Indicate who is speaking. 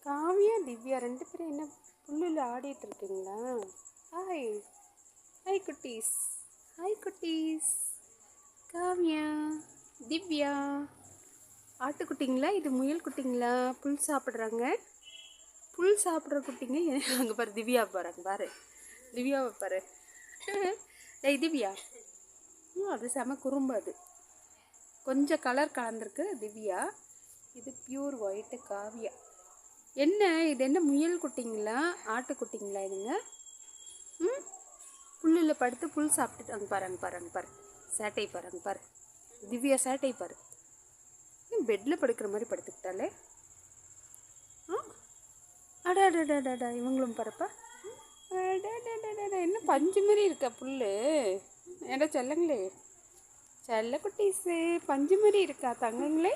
Speaker 1: காவியா திவ்யா ரெண்டு பேரும் என்ன புல்லில் ஆடிட்டு இருக்கீங்களா? ஹாய் ஹாய் குட்டீஸ், ஹாய் குட்டீஸ். காவியா திவ்யா ஆட்டுக்குட்டிங்களா? இது முயல் குட்டிங்களா? புல் சாப்பிட்றாங்க. புல் சாப்பிட்ற குட்டிங்க. அங்கே பாரு திவ்யா பாருங்க, பாரு திவ்யாவை பாரு. ஏய் திவ்யா, அது செம குறும்பு. அது கொஞ்சம் கலர் கலந்துருக்கு திவ்யா. இது பியூர் ஒயிட்டு காவியா. என்ன இது, என்ன முயல் குட்டிங்களா ஆட்டுக்குட்டிங்களா இதுங்க? புல்லில் படுத்து புல் சாப்பிட்டுட்டு அங்கே பாரு, அங்கே பாரு, அங்கே பாரு சேட்டை பாரு, அங்கே பாரு திவ்யா சேட்டை பாரு. பெட்டில் படுக்கிற மாதிரி படுத்துக்கிட்டாலே. அடாடாடாடா இவங்களும் பாருப்பா. என்ன பஞ்சு மாதிரி இருக்கா புல்? ஏடா செல்லங்களே, செல்ல குட்டீஸு பஞ்சு மாதிரி இருக்கா தங்கங்களே?